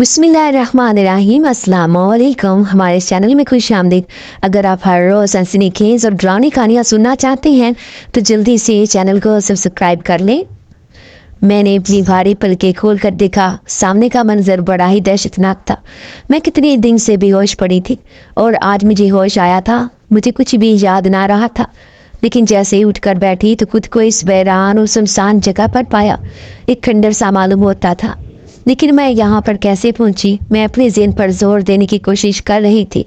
बिस्मिल्लाहिर्रहमानिर्रहीम, अस्सलाम वालेकुम। हमारे चैनल में खुश आमदीद। अगर आप हर रोज़ सनसनीखेज और डरावनी कहानियाँ सुनना चाहते हैं तो जल्दी से चैनल को सब्सक्राइब कर लें। मैंने अपनी भारी पलकें खोल कर देखा। सामने का मंजर बड़ा ही दहशतनाक था। मैं कितने दिन से बेहोश पड़ी थी और आज मुझे होश आया था। मुझे कुछ भी याद ना रहा था, लेकिन जैसे ही उठकर बैठी तो खुद को इस बैरान और सुनसान जगह पर पाया। एक खंडर सा मालूम होता था, लेकिन मैं यहाँ पर कैसे पहुंची? मैं अपने ज़हन पर जोर देने की कोशिश कर रही थी।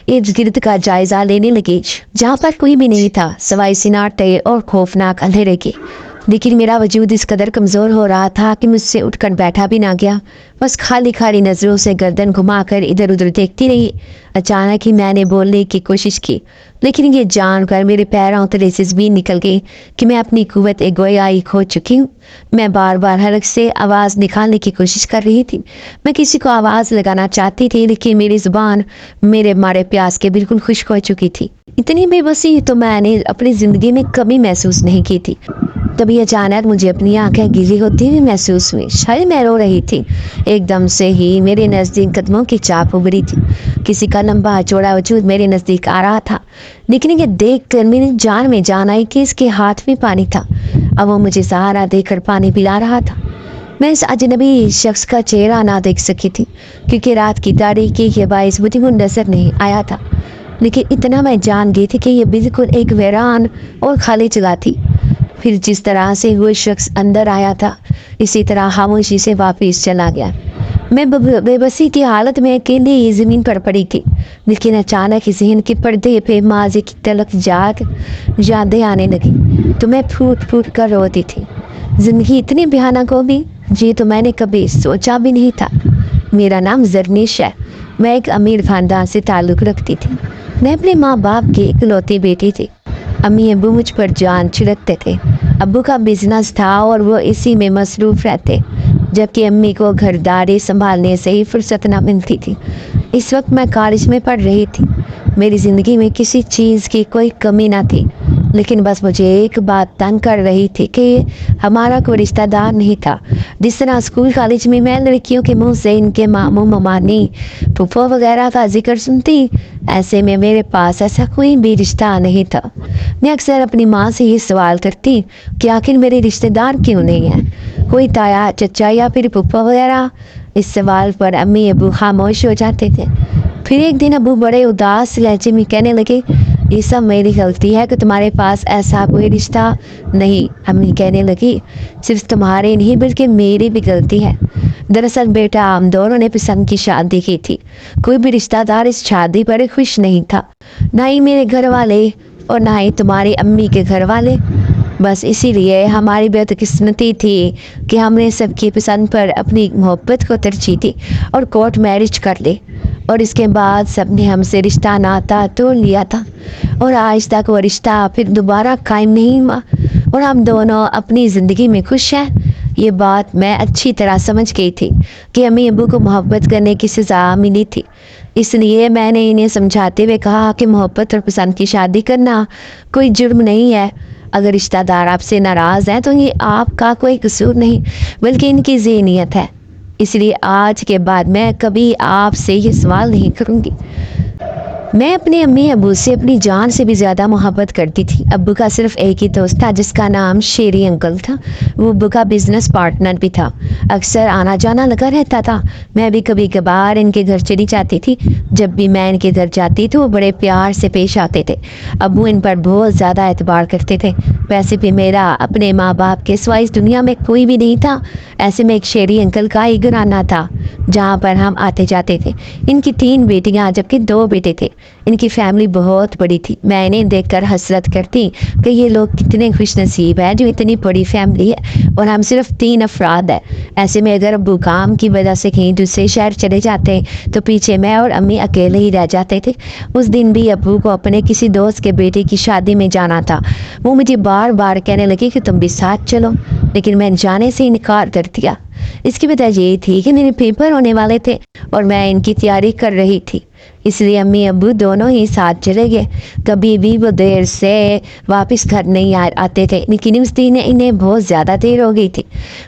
इर्द गिर्द का जायजा लेने लगी, जहाँ पर कोई भी नहीं था सवाए सन्नाटे और खौफनाक अंधेरे के। लेकिन मेरा वजूद इस कदर कमज़ोर हो रहा था कि मुझसे उठकर बैठा भी ना गया। बस खाली खाली नज़रों से गर्दन घुमाकर इधर उधर देखती रही। अचानक ही मैंने बोलने की कोशिश की, लेकिन ये जानकर मेरे पैरों तले से ज़मीन निकल गई कि मैं अपनी कुव्वत गोयाई खो चुकी हूँ। मैं बार बार हलक से आवाज़ निकालने की कोशिश कर रही थी। मैं किसी को आवाज़ लगाना चाहती थी, लेकिन मेरी ज़ुबान मेरे मारे प्यास के बिल्कुल खुश्क हो चुकी थी। इतनी बेबसी तो मैंने अपनी ज़िंदगी में कभी महसूस नहीं की थी। तभी अचानक मुझे अपनी आंखें गीली होती हुई महसूस हुई। शायद मैं रो रही थी। एकदम से ही मेरे नज़दीक कदमों की चाप उभरी थी। किसी का लंबा चौड़ा वजूद मेरे नज़दीक आ रहा था, लेकिन ये देख कर मेरी जान में जान आई कि इसके हाथ में पानी था। अब वो मुझे सहारा देकर पानी पिला रहा था। मैं इस अजनबी शख्स का चेहरा ना देख सकी थी, क्योंकि रात की तारीकी के बायस मुझे वो नजर नहीं आया था। लेकिन इतना मैं जान गई थी कि ये बिल्कुल एक वीरान और खाली जगह थी। फिर जिस तरह से वो शख्स अंदर आया था, इसी तरह खामोशी से वापस चला गया। मैं बेबसी की हालत में अकेले ही ज़मीन पर पड़ी थी, लेकिन अचानक ही ज़हन के पर्दे पे माज़ी की तलख यादें आने लगी। तो मैं फूट फूट कर रोती थी। ज़िंदगी इतनी भयानक होगी, जी तो मैंने कभी सोचा भी नहीं था। मेरा नाम जरनीश है। मैं एक अमीर खानदान से ताल्लुक़ रखती थी। मैं अपने माँ बाप की इकलौती बेटी थी। अम्मी अब्बू मुझ पर जान छिड़कते थे। अब्बू का बिजनेस था और वो इसी में मसरूफ़ रहते, जबकि अम्मी को घरदारी संभालने से ही फुर्सत ना मिलती थी। इस वक्त मैं कॉलेज में पढ़ रही थी। मेरी ज़िंदगी में किसी चीज़ की कोई कमी ना थी, लेकिन बस मुझे एक बात तंग कर रही थी कि हमारा कोई रिश्तेदार नहीं था। जिस तरह स्कूल कॉलेज में मैं लड़कियों के मुंह से इनके मामू ममानी फूफो वगैरह का जिक्र सुनती, ऐसे में मेरे पास ऐसा कोई भी रिश्ता नहीं था। मैं अक्सर अपनी माँ से ये सवाल करती कि आखिर मेरे रिश्तेदार क्यों नहीं हैं, कोई ताया चचा या फिर फूफा वगैरह। इस सवाल पर अम्मी अबू खामोश हो जाते थे। फिर एक दिन अबू बड़े उदास लहजे में कहने लगे, ये सब मेरी गलती है कि तुम्हारे पास ऐसा कोई रिश्ता नहीं। अम्मी कहने लगी, सिर्फ तुम्हारे नहीं बल्कि मेरी भी गलती है। दरअसल बेटा, हम दोनों ने पसंद की शादी की थी। कोई भी रिश्तेदार इस शादी पर खुश नहीं था, ना ही मेरे घर वाले और ना ही तुम्हारी अम्मी के घर वाले। बस इसीलिए हमारी बदकिस्मती थी कि हमने सबकी पसंद पर अपनी मोहब्बत को तरजीह दी और कोर्ट मैरिज कर ली, और इसके बाद सबने हमसे रिश्ता नाता तोड़ लिया था, और आज तक वो रिश्ता फिर दोबारा कायम नहीं हुआ और हम दोनों अपनी ज़िंदगी में खुश हैं। ये बात मैं अच्छी तरह समझ गई थी कि अम्मी अब्बू को मोहब्बत करने की सज़ा मिली थी। इसलिए मैंने इन्हें समझाते हुए कहा कि मोहब्बत और पसंद की शादी करना कोई जुर्म नहीं है। अगर रिश्तेदार आपसे नाराज़ हैं तो ये आपका कोई कसूर नहीं, बल्कि इनकी ज़हनियत है। इसलिए आज के बाद मैं कभी आपसे ये सवाल नहीं करूँगी। मैं अपने अम्मी अब्बू से अपनी जान से भी ज़्यादा मोहब्बत करती थी। अब्बू का सिर्फ एक ही दोस्त था जिसका नाम शेरी अंकल था। वो अब्बू का बिजनेस पार्टनर भी था। अक्सर आना जाना लगा रहता था। मैं भी कभी कभार इनके घर चली जाती थी। जब भी मैं इनके घर जाती तो वो बड़े प्यार से पेश आते थे। अब्बू इन पर बहुत ज़्यादा एतबार करते थे। वैसे भी मेरा अपने माँ बाप के सिवा इस दुनिया में कोई भी नहीं था। ऐसे में एक शेरी अंकल का ही घराना था जहाँ पर हम आते जाते थे। इनकी 3 बेटियाँ जबकि 2 बेटे थे। इनकी फैमिली बहुत बड़ी थी। मैं इन्हें देखकर हसरत करती कि ये लोग कितने खुश नसीब है जो इतनी बड़ी फैमिली है, और हम सिर्फ 3 अफराद हैं। ऐसे में अगर अब्बू काम की वजह से कहीं दूसरे शहर चले जाते तो पीछे मैं और अम्मी अकेले ही रह जाते थे। उस दिन भी अब्बू को अपने किसी दोस्त के बेटे की शादी में जाना था। वो मुझे बार बार कहने लगे कि तुम भी साथ चलो, लेकिन मैं जाने से इनकार कर दिया। इसकी वजह ये थी कि मेरे पेपर होने वाले थे और मैं इनकी तैयारी कर रही थी। اس لیے امی ابو دونوں ہی ساتھ چلے گئے۔ کبھی بھی وہ دیر سے واپس گھر نہیں آتے تھے، لیکن اس دن انہیں بہت زیادہ دیر ہو گئی تھی۔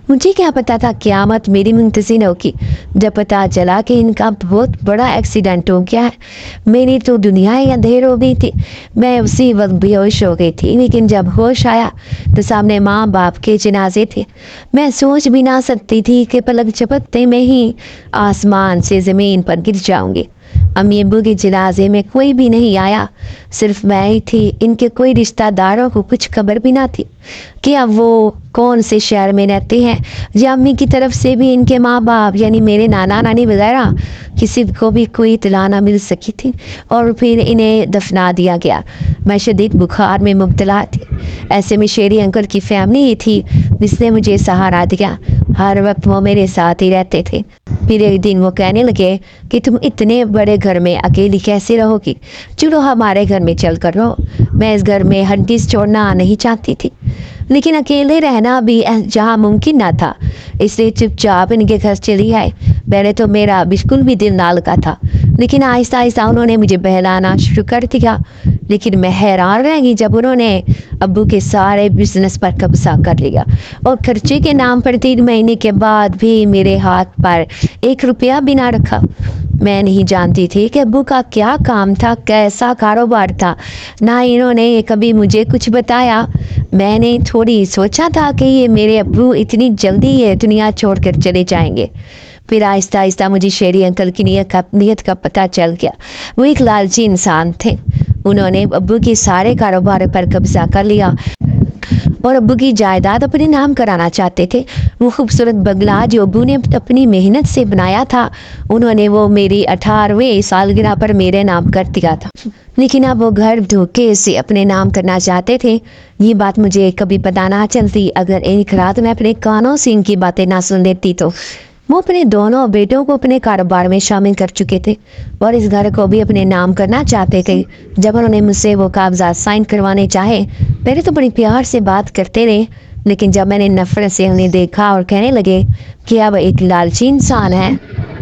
مجھے کیا پتا تھا قیامت میری منتظر ہوگی جب پتا چلا کہ ان کا بہت بڑا ایکسیڈنٹ ہو گیا ہے۔ میری تو دنیا ہی اندھیر ہو گئی تھی، میں اسی وقت بے ہوش ہو گئی تھی، لیکن جب ہوش آیا تو سامنے ماں باپ کے جنازے تھے۔ میں سوچ بھی نہ سکتی تھی کہ پلک جھپکتے میں ہی آسمان سے زمین پر گر جاؤں گی۔ امی ابو کے جنازے میں کوئی بھی نہیں آیا، صرف میں ہی تھی۔ ان کے کوئی رشتہ داروں کو کچھ خبر بھی نہ تھی کہ اب وہ کون سے شہر میں رہتے ہیں، یا امی کی طرف سے بھی ان کے ماں باپ یعنی میرے نانا نانی وغیرہ کسی کو بھی کوئی اطلاع نہ مل سکی تھی، اور پھر انہیں دفنا دیا گیا۔ میں شدید بخار میں مبتلا تھی۔ ایسے میں شیری انکل کی فیملی ہی تھی جس نے مجھے سہارا دیا۔ ہر وقت وہ میرے ساتھ ہی رہتے تھے۔ پھر ایک دن وہ کہنے لگے کہ تم اتنے بڑے گھر میں اکیلی کیسے رہو گی، چلو ہمارے گھر میں چل کر رہو۔ میں اس گھر میں ہڈیز چھوڑنا نہیں چاہتی تھی، لیکن اکیلے رہنا بھی جہاں ممکن نہ تھا، اس لیے چپ چاپ ان کے گھر چلی آئے۔ پہلے تو میرا بالکل بھی دل نہ لگا تھا، لیکن آہستہ آہستہ انہوں نے مجھے بہلانا شروع کر دیا۔ لیکن میں حیران رہ گئی جب انہوں نے ابو کے سارے بزنس پر قبضہ کر لیا، اور خرچے کے نام پر 3 مہینے کے بعد بھی میرے ہاتھ پر 1 روپیہ بھی نہ رکھا۔ میں نہیں جانتی تھی کہ ابو کا کیا کام تھا، کیسا کاروبار تھا، نہ انہوں نے کبھی مجھے کچھ بتایا۔ میں نے تھوڑی سوچا تھا کہ یہ میرے ابو اتنی جلدی یہ دنیا چھوڑ کر چلے جائیں گے۔ پھر آہستہ آہستہ مجھے شیری انکل کی نیت کا پتہ چل گیا۔ وہ ایک لالچی انسان تھے۔ انہوں نے ابو کے سارے کاروبار پر قبضہ کر لیا اور ابو کی جائیداد اپنے نام کرانا چاہتے تھے۔ وہ خوبصورت بنگلہ جو ابو نے اپنی محنت سے بنایا تھا، انہوں نے وہ میری 18ویں سالگرہ پر میرے نام کر دیا تھا، لیکن اب وہ گھر دھوکے سے اپنے نام کرنا چاہتے تھے۔ یہ بات مجھے کبھی پتہ نہ چلتی اگر ایک رات میں اپنے کانوں سے ان کی باتیں نہ سن لیتی تو۔ وہ اپنے دونوں بیٹوں کو اپنے کاروبار میں شامل کر چکے تھے اور اس گھر کو بھی اپنے نام کرنا چاہتے تھے۔ جب انہوں نے مجھ سے وہ کاغذات سائن کروانے چاہے، پہلے تو بڑی پیار سے بات کرتے رہے، لیکن جب میں نے نفرت سے انہیں دیکھا اور کہنے لگے کہ اب ایک لالچی انسان ہے،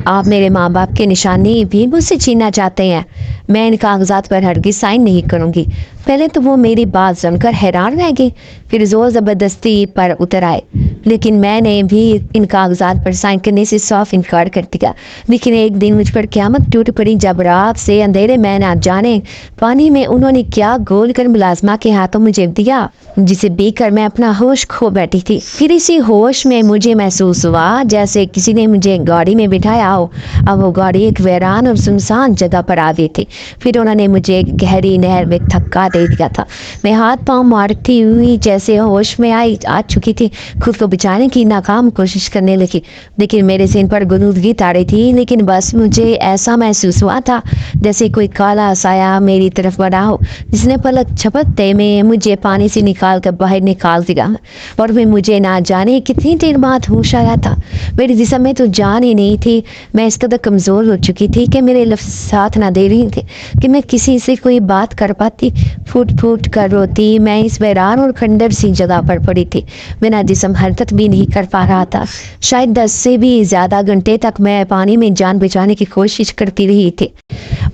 آپ میرے ماں باپ کے نشانی بھی مجھ سے چھیننا چاہتے ہیں، میں ان کاغذات پر ہرگز سائن نہیں کروں گی۔ پہلے تو وہ میری بات سن کر حیران رہ گئے، پھر زور زبردستی پر اتر آئے، لیکن میں نے بھی ان کاغذات پر سائن کرنے سے صاف انکار کر دیا۔ لیکن ایک دن مجھ پر قیامت ٹوٹ پڑی جب رات سے اندھیرے میں نہ جانے پانی میں انہوں نے کیا گھول کر ملازمہ کے ہاتھوں مجھے دیا، جسے پی کر میں اپنا ہوش کھو بیٹھی تھی۔ پھر اسی ہوش میں مجھے محسوس ہوا جیسے کسی نے مجھے گاڑی میں بٹھایا ہو۔ اب وہ گاڑی ایک ویران اور سنسان جگہ پر آ گئی تھی۔ پھر انہوں نے مجھے ایک گہری نہر میں دھکا دے دیا تھا۔ میں ہاتھ پاؤں مارتی ہوئی جیسے ہوش میں آ چکی تھی، خود کو بچانے کی ناکام کوشش کرنے لگی، لیکن میرے ذہن پر غنودگی تاری تھی۔ لیکن بس مجھے ایسا محسوس ہوا تھا جیسے کوئی کالا سایہ میری طرف بڑھا ہو، جس نے پلک جھپکتے میں مجھے پانی سے نکال کر باہر نکال دیا، اور پھر مجھے نہ جانے کتنی دیر بعد ہوش آیا تھا۔ میرے جسم میں تو جان ہی نہیں تھی، میں اس قدر کمزور ہو چکی تھی کہ میرے لفظ ساتھ نہ دے رہی تھے کہ میں کسی سے کوئی بات کر پاتی۔ پھوٹ پھوٹ کر روتی میں اس ویران اور کھنڈر سی جگہ پر پڑی تھی، میرا جسم حرکت بھی نہیں کر پا رہا تھا۔ شاید 10 سے بھی زیادہ گھنٹے تک میں پانی میں جان بچانے کی کوشش کرتی رہی تھی،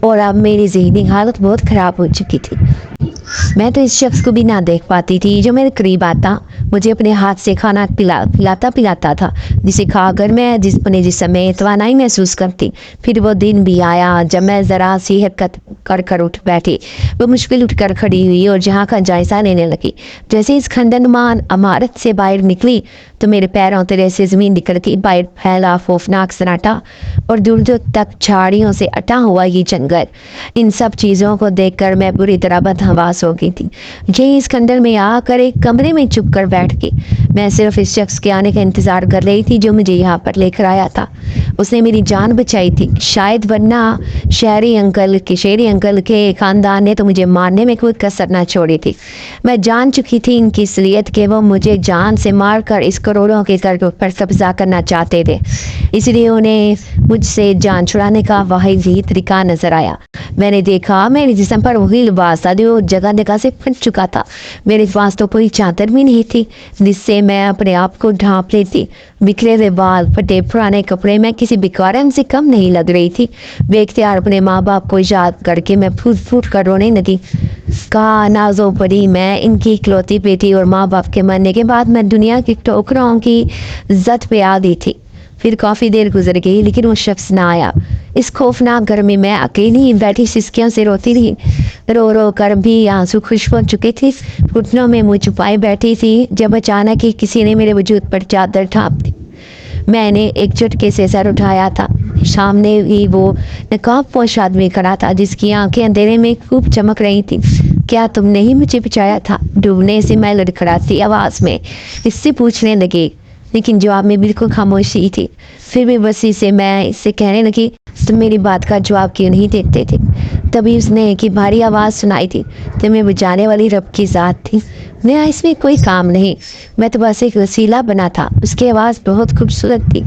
اور اب میری ذہنی حالت بہت خراب ہو چکی تھی۔ میں تو اس شخص کو بھی نہ دیکھ پاتی تھی جو میرے قریب آتا، مجھے اپنے ہاتھ سے کھانا پلاتا تھا، جسے کھا کر میں اپنے جسم میں توانائی محسوس کرتی۔ پھر وہ دن بھی آیا جب میں ذرا سی حرکت کر اٹھ بیٹھی۔ وہ مشکل اٹھ کر کھڑی ہوئی اور جہاں کا جائزہ لینے لگی۔ جیسے اس کھنڈنمان عمارت سے باہر نکلی تو میرے پیروں تلے سے زمین نکل کے باہر پھیلا خوفناک سناٹا، اور دور دور تک جھاڑیوں سے اٹا ہوا یہ جنگل۔ ان سب چیزوں کو دیکھ کر میں بری طرح بدحواس ہو گئی تھی۔ یہ اس کھنڈر میں آ کر ایک کمرے میں چھپ کر بیٹھ گئی۔ میں صرف اس شخص کے آنے کا انتظار کر رہی تھی جو مجھے یہاں پر لے کر آیا تھا۔ اس نے میری جان بچائی تھی، شاید ورنہ شیری انکل کے خاندان نے تو مجھے مارنے میں کوئی کسر نہ چھوڑی تھی۔ میں جان چکی تھی ان کی اصلیت کہ وہ مجھے جان سے مار کر اس کروڑوں کے قرض پر قبضہ کرنا چاہتے تھے، اس لیے انہیں مجھ سے جان چھڑانے کا واحد ہی طریقہ نظر آیا۔ میں نے دیکھا میرے جسم پر وہی لباس تھا جو جگہ جگہ سے پھٹ چکا تھا۔ میرے پاس تو کوئی چادر بھی نہیں تھی جس سے میں اپنے آپ کو ڈھانپ لیتی۔ बिखरे हुए बाल, फटे पुराने कपड़े, मैं किसी बेकारम से कम नहीं लग रही थी। बेख्तियार अपने माँ बाप को याद करके मैं फूट फूट कर रोने लगी। कहा नाजो पड़ी मैं इनकी इकलौती बेटी, और माँ बाप के मरने के बाद मैं दुनिया की ठोकरों की जद पे आ गई थी। फिर काफ़ी देर गुजर गई लेकिन वो शख्स ना आया। इस खौफनाक घर में मैं अकेली ही बैठी सिसकियों से रोती रही। रो रो कर भी आंसू खुश्क हो चुके थे। घुटनों में मुँह छुपाए बैठी थी जब अचानक ही किसी ने मेरे वजूद पर चादर ढाँप दी। मैंने एक झटके से सर उठाया था। सामने ही वो नकाबपोश आदमी खड़ा था जिसकी आंखें अंधेरे में खूब चमक रही थी। क्या तुमने ही मुझे बचाया था? डूबने से मैं लड़खड़ाती आवाज़ में इससे पूछने लगी, लेकिन जवाब में बिल्कुल खामोशी थी। फिर भी बसी से मैं इससे कहने लगी, तुम मेरी बात का जवाब क्यों नहीं देते थे? तभी उसने एक भारी आवाज़ सुनाई थी, तुम्हें बचाने वाली रब की ज़ात थी, मेरा इसमें कोई काम नहीं, मैं तो बस एक वसीला बना था। उसकी आवाज़ बहुत खूबसूरत थी।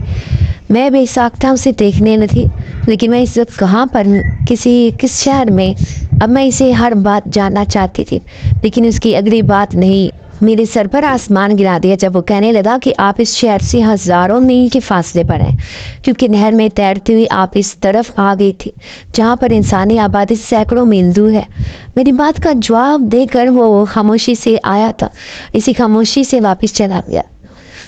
मैं बेसाख्ता उसे देखने लगी, लेकिन मैं इस वक्त कहाँ पर हूँ, किस शहर में? अब मैं इसे हर बात जानना चाहती थी, लेकिन उसकी अगली बात नहीं मेरे सर पर आसमान गिरा दिया जब वो कहने लगा कि आप इस शहर से हज़ारों मील के फासले पर हैं, क्योंकि नहर में तैरती हुई आप इस तरफ आ गई थी जहाँ पर इंसानी आबादी सैकड़ों मील दूर है। मेरी बात का जवाब देकर वो खामोशी से आया था, इसी खामोशी से वापस चला गया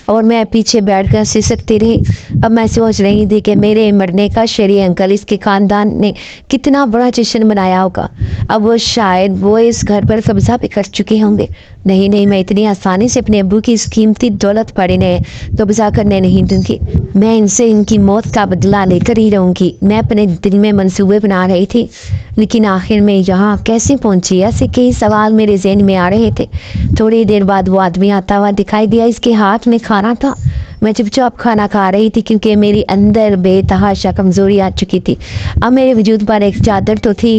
और मैं पीछे बैठकर सिसकती रही। अब मैं सोच रही थी कि मेरे मरने का शेरी अंकल इसके खानदान ने कितना बड़ा जश्न मनाया होगा। अब वो शायद वो इस घर पर कब्जा भी कर चुके होंगे। नहीं नहीं, मैं इतनी आसानी से अपने अब्बू की इस कीमती दौलत पर इन्हें कब्जा करने नहीं दूंगी। मैं इनसे इनकी मौत का बदला लेकर ही रहूँगी। मैं अपने दिल में मंसूबे बना रही थी, लेकिन आखिर में यहाँ कैसे पहुँची, ऐसे कई सवाल मेरे ज़हन में आ रहे थे। थोड़ी देर बाद वो आदमी आता हुआ दिखाई दिया। इसके हाथ में खाना था। मैं चुपचाप खाना खा रही थी क्योंकि मेरी अंदर बेतहाशा कमज़ोरी आ चुकी थी। अब मेरे वजूद पर एक चादर तो थी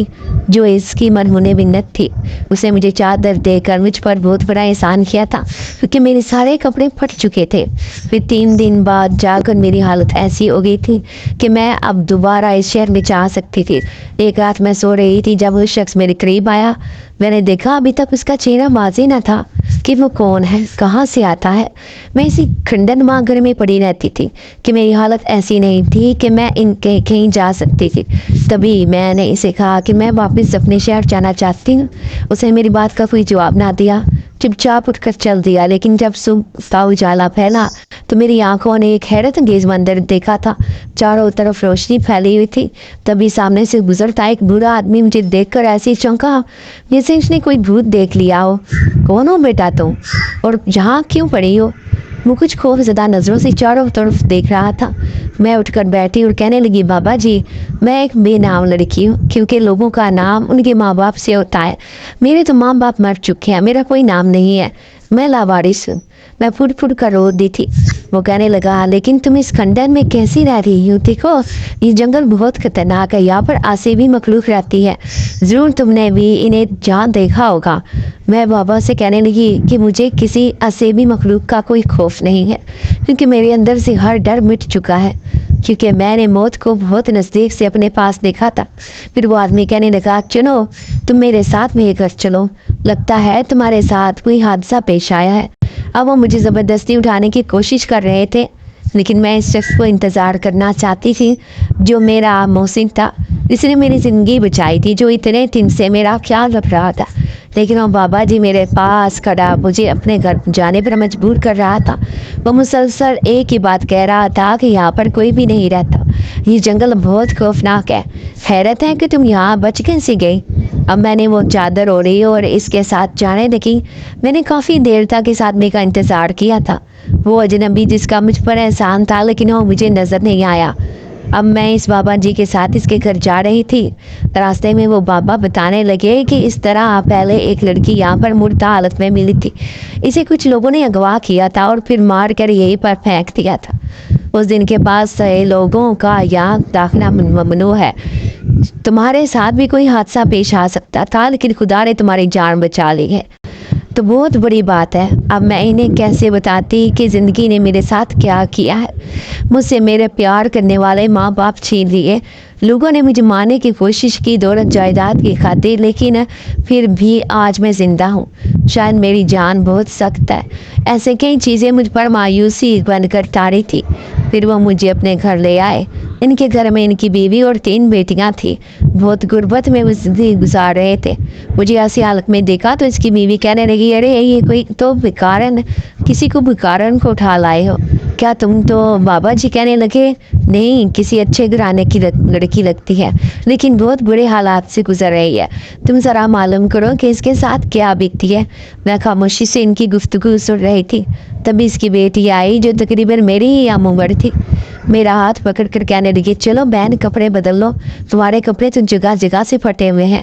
जो इसकी मरहूने मिन्नत थी। उसे मुझे चादर देकर मुझ पर बहुत बड़ा एहसान किया था, क्योंकि मेरे सारे कपड़े फट चुके थे। फिर 3 दिन बाद जाकर मेरी हालत ऐसी हो गई थी कि मैं अब दोबारा इस शहर में जा सकती थी। एक रात मैं सो रही थी जब उस शख्स मेरे करीब आया। मैंने देखा अभी तक उसका चेहरा वाज़ेह न था कि वो कौन है, कहाँ से आता है। मैं इसी खंडन मागर में पड़ी रहती थी कि मेरी हालत ऐसी नहीं थी कि मैं इनके कहीं जा सकती थी। तभी मैंने इसे कहा कि मैं वापस अपने शहर जाना चाहती हूँ। उसने मेरी बात का कोई जवाब ना दिया, चुपचाप उठकर चल दिया। लेकिन जब सुबह का उजाला फैला तो मेरी आंखों ने एक हैरत अंगेज मंजर देखा था। चारों तरफ रोशनी फैली हुई थी। तभी सामने से गुजरता एक बूढ़ा आदमी मुझे देखकर ऐसे चौंका जैसे उसने कोई भूत देख लिया हो। कौन हो बेटा तुम, और यहाँ क्यों पड़ी हो? वो कुछ खौफजदा नज़रों से चारों तरफ देख रहा था। मैं उठकर बैठी और कहने लगी, बाबा जी, मैं एक बेनाम लड़की हूँ, क्योंकि लोगों का नाम उनके माँ बाप से होता है। मेरे तो माँ बाप मर चुके हैं, मेरा कोई नाम नहीं है, मैं लावारिस हूँ। मैं फुट फुट कर रो दी थी। वो कहने लगा, लेकिन तुम इस खंडन में कैसी रह रही हो? देखो ये जंगल बहुत खतरनाक है, यहाँ पर आसेबी मखलूक रहती है, ज़रूर तुमने भी इन्हें जहाँ देखा होगा। मैं बाबा से कहने लगी कि मुझे किसी आसेबी मखलूक का कोई खौफ नहीं है, क्योंकि मेरे अंदर से हर डर मिट चुका है, क्योंकि मैंने मौत को बहुत नज़दीक से अपने पास देखा था। फिर वो आदमी कहने लगा, चलो तुम मेरे साथ मेरे घर चलो, लगता है तुम्हारे साथ कोई हादसा पेश आया है। अब वो मुझे ज़बरदस्ती उठाने की कोशिश कर रहे थे, लेकिन मैं इस शख्स को इंतज़ार करना चाहती थी जो मेरा मोहसिन था, जिसने मेरी ज़िंदगी बचाई थी, जो इतने दिन से मेरा ख्याल रख रहा था। लेकिन वो बाबा जी मेरे पास खड़ा मुझे अपने घर जाने पर मजबूर कर रहा था। वो मुसलसल एक ही बात कह रहा था कि यहाँ पर कोई भी नहीं रहता, ये जंगल बहुत खौफनाक है। हैरत है कि तुम यहाँ बच कैसे गई? अब मैंने वो चादर ओढ़ी और इसके साथ जाने लगी। मैंने काफ़ी देर तक इस आदमी का इंतज़ार किया था, वो अजनबी जिसका मुझ पर एहसान था, लेकिन वो मुझे नज़र नहीं आया। अब मैं इस बाबा जी के साथ इसके घर जा रही थी। रास्ते में वो बाबा बताने लगे कि इस तरह पहले एक लड़की यहाँ पर मुर्दा हालत में मिली थी, इसे कुछ लोगों ने अगवा किया था और फिर मार कर यहीं पर फेंक दिया था। उस दिन के बाद से लोगों का यहाँ दाखिला ममनू है। तुम्हारे साथ भी कोई हादसा पेश आ सकता था, लेकिन खुदा ने तुम्हारी जान बचा ली है। تو بہت بڑی بات ہے۔ اب میں انہیں کیسے بتاتی کہ زندگی نے میرے ساتھ کیا کیا ہے۔ مجھ سے میرے پیار کرنے والے ماں باپ چھین لیے، لوگوں نے مجھے مارنے کی کوشش کی دولت جائیداد کی خاطر، لیکن پھر بھی آج میں زندہ ہوں۔ شاید میری جان بہت سخت ہے۔ ایسے کئی چیزیں مجھ پر مایوسی بن کر تاری تھی، پھر وہ مجھے اپنے گھر لے آئے۔ ان کے گھر میں ان کی بیوی اور 3 بیٹیاں تھیں، بہت غربت میں وہ زندگی گزار رہے تھے۔ مجھے ایسی حالت میں دیکھا تو اس کی بیوی کہنے لگی، ارے یہ کوئی تو بھکارن، کسی کو بھکارن کو اٹھا لائے ہو کیا تم؟ تو بابا جی کہنے لگے، نہیں، کسی اچھے گھرانے کی لڑکی لگتی ہے، لیکن بہت برے حالات سے گزر رہی ہے۔ تم ذرا معلوم کرو کہ اس کے ساتھ کیا بیتتی ہے۔ میں خاموشی سے ان کی گفتگو سن رہی تھی، تبھی اس کی بیٹی آئی جو تقریباً میری ہی ہم عمر تھی۔ میرا ہاتھ پکڑ کر کہنے لگی، چلو بہن کپڑے بدل لو، تمہارے کپڑے تو جگہ جگہ سے پھٹے ہوئے ہیں۔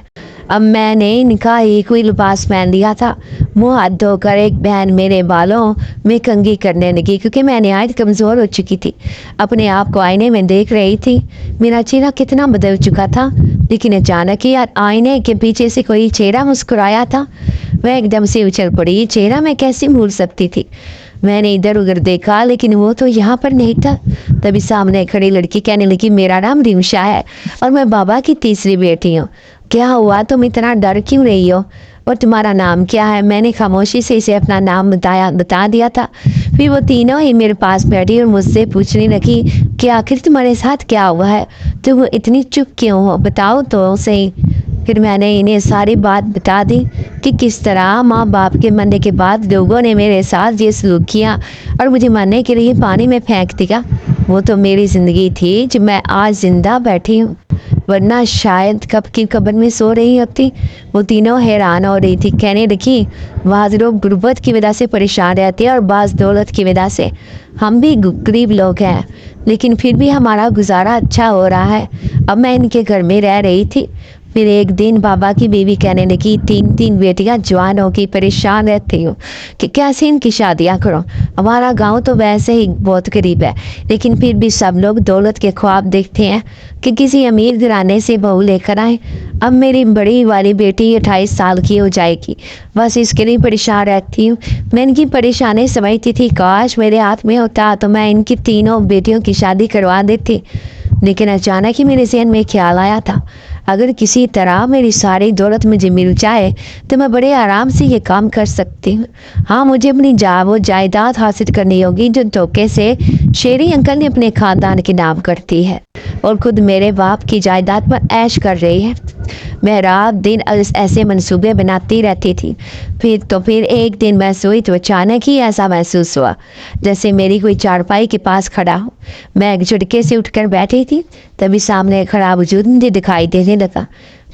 اب میں نے نکاح ہی کوئی لباس پہن لیا تھا۔ منہ ہاتھ دھو کر ایک بہن میرے بالوں میں کنگھی کرنے لگی، کیونکہ میں نہایت کمزور ہو چکی تھی۔ اپنے آپ کو آئینے میں دیکھ رہی تھی، میرا چہرہ کتنا بدل چکا تھا، لیکن اچانک ہی آئینے کے پیچھے سے کوئی چہرہ مسکرایا تھا۔ میں ایک دم سے اچھل پڑی، چہرہ میں کیسے بھول سکتی تھی؟ میں نے ادھر ادھر دیکھا، لیکن وہ تو یہاں پر نہیں تھا۔ تبھی سامنے کھڑی لڑکی کہنے لگی، میرا نام ریمشا ہے اور میں بابا کی تیسری بیٹی ہوں۔ کیا ہوا، تم اتنا ڈر کیوں رہی ہو؟ اور تمہارا نام کیا ہے؟ میں نے خاموشی سے اسے اپنا نام بتا دیا تھا۔ پھر وہ تینوں ہی میرے پاس بیٹھی اور مجھ سے پوچھنے لگی کہ آخر تمہارے ساتھ کیا ہوا ہے؟ تم اتنی چپ کیوں ہو؟ بتاؤ تو صحیح۔ پھر میں نے انہیں ساری بات بتا دی کہ کس طرح ماں باپ کے مرنے کے بعد لوگوں نے میرے ساتھ یہ سلوک کیا اور مجھے مرنے کے لیے پانی میں پھینک دیا۔ وہ تو میری زندگی تھی جو میں آج زندہ بیٹھی ہوں، ورنہ شاید کب کی قبر میں سو رہی ہوتی۔ وہ تینوں حیران ہو رہی تھی، کہنے لگی، بعض لوگ غربت کی وجہ سے پریشان رہتے ہیں اور بعض دولت کی وجہ سے۔ ہم بھی غریب لوگ ہیں، لیکن پھر بھی ہمارا گزارا اچھا ہو رہا ہے۔ اب میں ان کے گھر میں رہ رہی تھی۔ پھر ایک دن بابا کی بیوی کہنے لگی، 3 بیٹیاں جوان ہو کے پریشان رہتی ہوں کہ کیسے ان کی شادیاں کروں۔ ہمارا گاؤں تو ویسے ہی بہت غریب ہے، لیکن پھر بھی سب لوگ دولت کے خواب دیکھتے ہیں کہ کسی امیر گھرانے سے بہو لے کر آئیں۔ اب میری بڑی والی بیٹی 28 سال کی ہو جائے گی، بس اس کے لیے پریشان رہتی ہوں۔ میں ان کی پریشانی سمجھتی تھی، کاش میرے ہاتھ میں ہوتا تو میں ان کی تینوں بیٹیوں کی شادی کروا دیتی۔ لیکن اچانک ہی میرے ذہن میں خیال آیا تھا، اگر کسی طرح میری ساری دولت مجھے مل جائے تو میں بڑے آرام سے یہ کام کر سکتی ہوں۔ ہاں، مجھے اپنی جائیداد حاصل کرنی ہوگی جو دھوکے سے شیری انکل نے اپنے خاندان کے نام کرتی ہے اور خود میرے باپ کی جائیداد پر عیش کر رہی ہے۔ میں رات دن ایسے منصوبے بناتی رہتی تھی۔ پھر ایک دن میں سوئی تو اچانک ہی ایسا محسوس ہوا جیسے میری کوئی چارپائی کے پاس کھڑا ہو۔ میں ایک جھٹکے سے اٹھ کر بیٹھی تھی، تبھی سامنے کھڑا وجود مجھے دکھائی دینے لگا،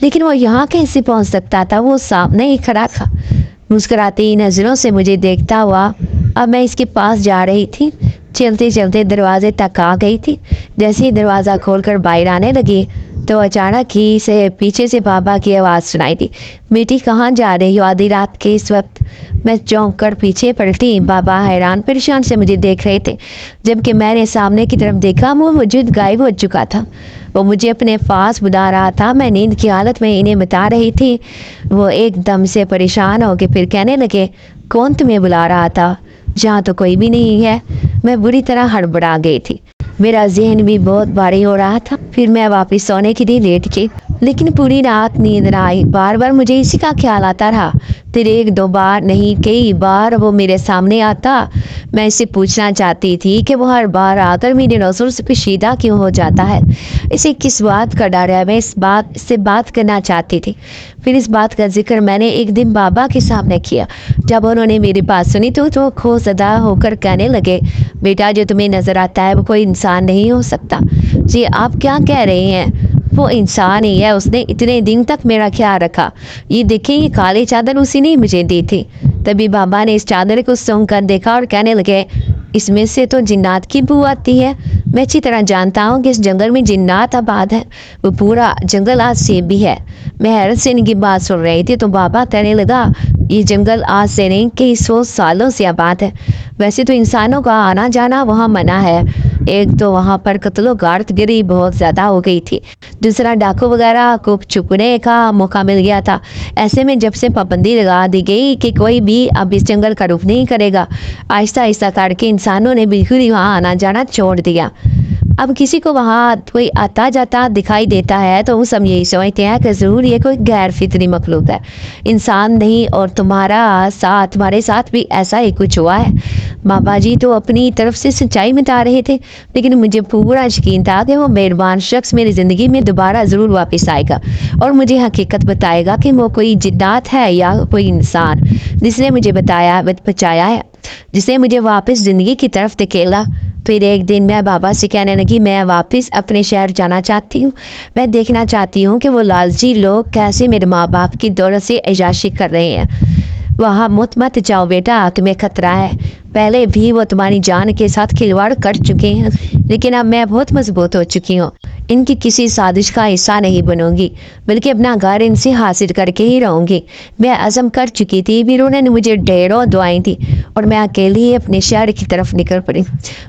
لیکن وہ یہاں کیسے پہنچ سکتا تھا؟ وہ سامنے ہی کھڑا تھا، مسکراتی نظروں سے مجھے دیکھتا ہوا۔ اب میں اس کے پاس جا رہی تھی، چلتے چلتے دروازے تک آ گئی تھی۔ جیسے ہی دروازہ کھول کر باہر آنے لگی تو اچانک ہی سے پیچھے سے بابا کی آواز سنائی دی، بیٹی کہاں جا رہی ہو آدھی رات کے اس وقت؟ میں چونک کر پیچھے پلٹی۔ بابا حیران پریشان سے مجھے دیکھ رہے تھے، جبکہ میں نے سامنے کی طرف دیکھا، وہ وجود غائب ہو چکا تھا۔ وہ مجھے اپنے پاس بلا رہا تھا۔ میں نیند کی حالت میں انہیں بتا رہی تھی۔ وہ ایک دم سے پریشان ہو کے پھر کہنے لگے، کون تمہیں بلا رہا تھا؟ جہاں تو کوئی بھی نہیں ہے۔ میں بری طرح ہڑبڑا گئی تھی، میرا ذہن بھی بہت بھاری ہو رہا تھا۔ پھر میں واپس سونے کے لیے لیٹ گئی، لیکن پوری رات نیند نہ آئی۔ بار بار مجھے اسی کا خیال آتا رہا۔ پھر 1-2 بار نہیں، کئی بار وہ میرے سامنے آتا۔ میں اسے پوچھنا چاہتی تھی کہ وہ ہر بار آ کر میرے نظر سے پوشیدہ کیوں ہو جاتا ہے، اسے کس بات کا ڈر ہے؟ میں اس سے بات کرنا چاہتی تھی۔ پھر اس بات کا ذکر میں نے ایک دن بابا کے سامنے کیا۔ جب انہوں نے میری بات سنی تو وہ خوفزدہ ہو کر کہنے لگے، بیٹا جو تمہیں نظر آتا ہے وہ کوئی انسان نہیں ہو سکتا۔ جی آپ کیا کہہ رہے ہیں؟ وہ انسان ہی ہے، اس نے اتنے دن تک میرا خیال رکھا۔ یہ دیکھیں، یہ کالی چادر اسی نے مجھے دی تھی۔ تبھی بابا نے اس چادر کو سونگ کر دیکھا اور کہنے لگے، اس میں سے تو جنات کی بو آتی ہے۔ میں اچھی طرح جانتا ہوں کہ اس جنگل میں جنات آباد ہے، وہ پورا جنگل آج سے بھی ہے۔ میں حیرت سے ان کی بات سن رہی تھی تو بابا کہنے لگا، یہ جنگل آج سے نہیں، کئی 100 سالوں سے آباد ہے۔ ویسے تو انسانوں کا آنا جانا وہاں منع ہے، एक तो वहाँ पर कत्लो गार्द गिरी बहुत ज़्यादा हो गई थी, दूसरा डाकू वगैरह को छुपने का मौका मिल गया था। ऐसे में जब से पाबंदी लगा दी गई कि कोई भी अब इस जंगल का रुख नहीं करेगा, आहिस्ता आहिस्ता करके इंसानों ने बिल्कुल ही वहाँ आना जाना छोड़ दिया। अब किसी को वहाँ कोई आता जाता दिखाई देता है तो वो सब यही समझते हैं कि ज़रूर ये कोई गैर फितरी मखलूक है, इंसान नहीं। और तुम्हारे साथ भी ऐसा ही कुछ हुआ है। बाबा जी तो अपनी तरफ से सच्चाई मिटा रहे थे, लेकिन मुझे पूरा यकीन था कि वो मेहरबान शख्स मेरी ज़िंदगी में दोबारा ज़रूर वापस आएगा और मुझे हकीकत बताएगा कि वो कोई जिन्नात है या कोई इंसान जिसने मुझे बचाया है, जिसने मुझे वापस ज़िंदगी की तरफ धकेला। फिर एक दिन मैं बाबा से कहने लगी, मैं वापस अपने शहर जाना चाहती हूँ। मैं देखना चाहती हूँ कि वो लालची लोग कैसे मेरे माँ बाप की दौलत से अय्याशी कर रहे हैं। वहाँ मत जाओ बेटा, तुम्हें खतरा है। पहले भी वो तुम्हारी जान के साथ खिलवाड़ कर चुके हैं, लेकिन अब मैं बहुत मजबूत हो चुकी हूँ। इनकी किसी साजिश का हिस्सा नहीं बनूंगी, बल्कि अपना घर इनसे हासिल करके ही रहूंगी। मैं अज़म कर चुकी थी, फिर उन्होंने मुझे ढेरों दुआएं दी और मैं अकेली ही अपने शहर की तरफ निकल पड़ी।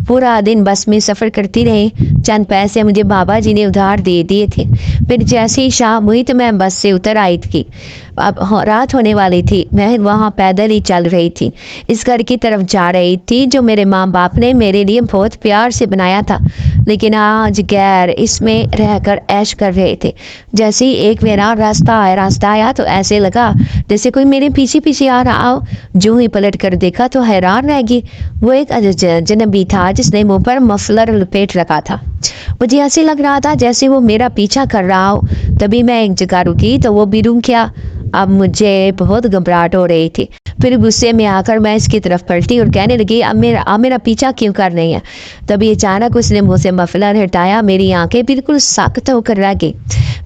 पूरा दिन बस में सफ़र करती रही। चंद पैसे मुझे बाबा जी ने उधार दे दिए थे। फिर जैसे ही शाम हुई तो मैं बस से उतर आई थी। अब रात होने वाली थी। मैं वहाँ पैदल ही चल रही थी, इस घर की तरफ जा रही थी जो मेरे माँ बाप ने मेरे लिए बहुत प्यार से बनाया था, लेकिन आज गैर इसमें रहकर ऐश कर रहे थे। जैसे ही एक मेरा रास्ता आया तो ऐसे लगा जैसे कोई मेरे पीछे पीछे आ रहा हो। जो ही पलट कर देखा तो हैरान रह गई। वो एक अजनबी था जिसने मुंह पर मफलर लपेट रखा था। मुझे ऐसे लग रहा था जैसे वो मेरा पीछा कर रहा हो। तभी मैं एक जगह रुकी तो वो भी रुक गया। अब मुझे बहुत घबराहट हो रही थी। फिर गुस्से में आकर मैं इसकी तरफ पलटी और कहने लगी, अब मेरा पीछा क्यों कर रही है। तभी अचानक उसने मुँह से मफलर हटाया। मेरी आंखें बिल्कुल सख्त होकर रह गई।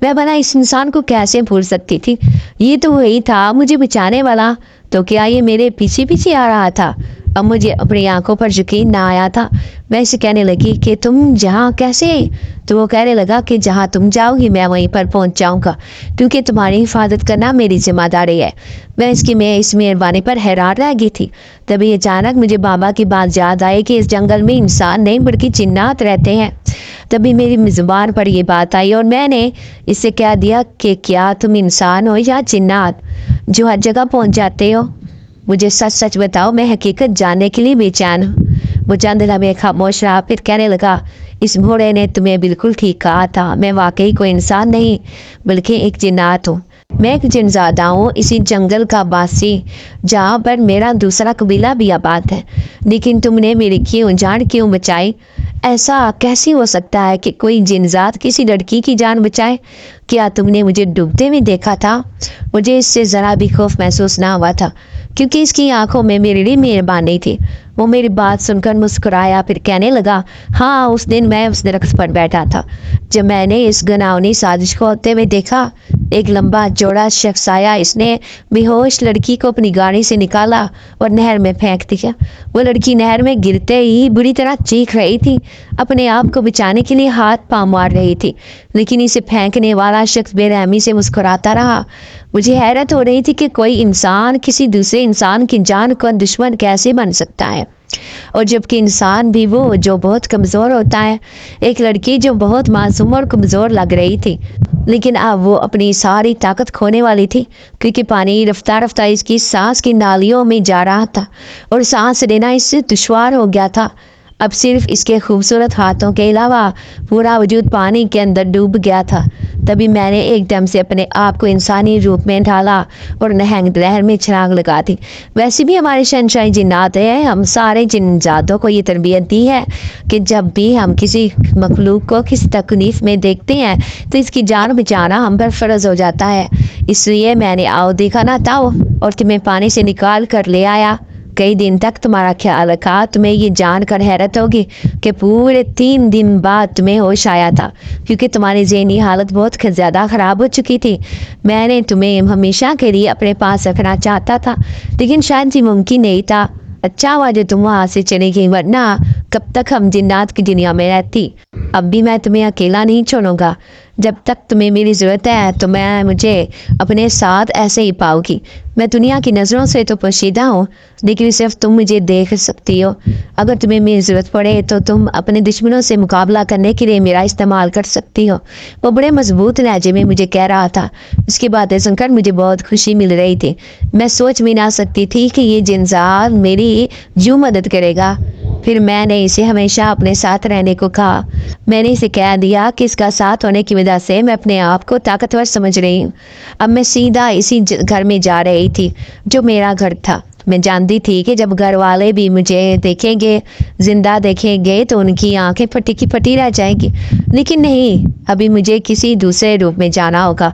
मैं भला इस इंसान को कैसे भूल सकती थी। ये तो वही था मुझे बचाने वाला, तो क्या ये मेरे पीछे पीछे आ रहा था। अब मुझे अपनी आंखों पर यकीन ना आया था। मैं इसे कहने लगी कि तुम जहाँ कैसे। तो वो कहने लगा कि जहाँ तुम जाओगी मैं वहीं पर पहुँच जाऊँगा, क्योंकि तुम्हारी हिफाजत करना मेरी जिम्मेदारी है। मैं इस मेहरबानी पर हैरान रह गई थी। तभी अचानक मुझे बाबा की बात याद आई कि इस जंगल में इंसान नहीं बल्कि जिन्नात रहते हैं। तभी मेरी जुबान पर यह बात आई और मैंने इससे कह दिया कि क्या तुम इंसान हो या जिन्नात जो हर जगह पहुँच जाते हो। मुझे सच सच बताओ, मैं हकीकत जानने के लिए बेचैन हूँ। वो चंद लम्हे खामोश रहा, फिर कहने लगा, इस घोड़े ने तुम्हें बिल्कुल ठीक कहा था। मैं वाकई कोई इंसान नहीं बल्कि एक जिन्नात हूँ। मैं एक जिनजादा हूँ, इसी जंगल का बासी, जहाँ पर मेरा दूसरा कबीला भी आबाद है। लेकिन तुमने मेरी जान क्यों बचाई। ऐसा कैसे हो सकता है कि कोई जिनजात किसी लड़की की जान बचाए। क्या तुमने मुझे डूबते हुए देखा था। मुझे इससे ज़रा भी खौफ महसूस ना हुआ था, क्योंकि इसकी आंखों में मेरे लिए मेहरबानी थी। वो मेरी बात सुनकर मुस्कुराया, फिर कहने लगा, हाँ उस दिन मैं उस दरख्त पर बैठा था जब मैंने इस घिनौनी साजिश को होते हुए देखा। एक लंबा चौड़ा शख्स आया, इसने बेहोश लड़की को अपनी गाड़ी से निकाला और नहर में फेंक दिया। वो लड़की नहर में गिरते ही बुरी तरह चीख रही थी, अपने आप को बचाने के लिए हाथ पांव मार रही थी, लेकिन इसे फेंकने वाला शख्स बेरहमी से मुस्कुराता रहा। मुझे हैरत हो रही थी कि कोई इंसान किसी दूसरे इंसान की जान का दुश्मन कैसे बन सकता है, और जबकि इंसान भी वो जो बहुत कमज़ोर होता है। एक लड़की जो बहुत मासूम और कमज़ोर लग रही थी, लेकिन अब वो अपनी सारी ताकत खोने वाली थी, क्योंकि पानी रफ्ता रफ्ता इसकी सांस की नालियों में जा रहा था और सांस लेना इससे दुश्वार हो गया था। अब सिर्फ इसके खूबसूरत हाथों के अलावा पूरा वजूद पानी के अंदर डूब गया था। तभी मैंने एकदम से अपने आप को इंसानी रूप में ढाला और नहंग लहर में छलांग लगा दी। वैसे भी हमारे शहंशाही जिन्नात हैं, हम सारे जिन्नातों को ये तरबियत दी है कि जब भी हम किसी मखलूक को किसी तकलीफ में देखते हैं तो इसकी जान बचाना हम पर फ़र्ज हो जाता है। इसलिए मैंने आओ देखा ना था और तुम्हें पानी से निकाल कर ले आया। कई दिन तक तुम्हारा ख्याल रखा। तुम्हें ये जानकर हैरत होगी कि पूरे 3 दिन बाद तुम्हें होश आया था, क्योंकि तुम्हारी ज़हनी हालत बहुत ज़्यादा ख़राब हो चुकी थी। मैंने तुम्हें हमेशा के लिए अपने पास रखना चाहता था, लेकिन शायद ये मुमकिन नहीं था। अच्छा हुआ जो तुम वहाँ से चली गई, वरना कब तक हम जिन्नात की दुनिया में रहती। अब भी मैं तुम्हें अकेला नहीं छोड़ूंगा। جب تک تمہیں میری ضرورت ہے تو میں مجھے اپنے ساتھ ایسے ہی پاؤ گی۔ میں دنیا کی نظروں سے تو پوشیدہ ہوں، لیکن صرف تم مجھے دیکھ سکتی ہو۔ اگر تمہیں میری ضرورت پڑے تو تم اپنے دشمنوں سے مقابلہ کرنے کے لیے میرا استعمال کر سکتی ہو۔ وہ بڑے مضبوط لہجے میں مجھے کہہ رہا تھا۔ اس کی باتیں سن کر مجھے بہت خوشی مل رہی تھی۔ میں سوچ بھی نہ سکتی تھی کہ یہ جنزاد میری یوں مدد کرے گا۔ پھر میں نے اسے ہمیشہ اپنے ساتھ رہنے کو کہا۔ میں نے اسے کہہ دیا کہ اس کا ساتھ ہونے کی وجہ سے میں اپنے آپ کو طاقتور سمجھ رہی ہوں۔ اب میں سیدھا اسی گھر میں جا رہی تھی جو میرا گھر تھا۔ میں جانتی تھی کہ جب گھر والے بھی مجھے دیکھیں گے، زندہ دیکھیں گے، تو ان کی آنکھیں پھٹی کی پھٹی رہ جائیں گی۔ لیکن نہیں، ابھی مجھے کسی دوسرے روپ میں جانا ہوگا،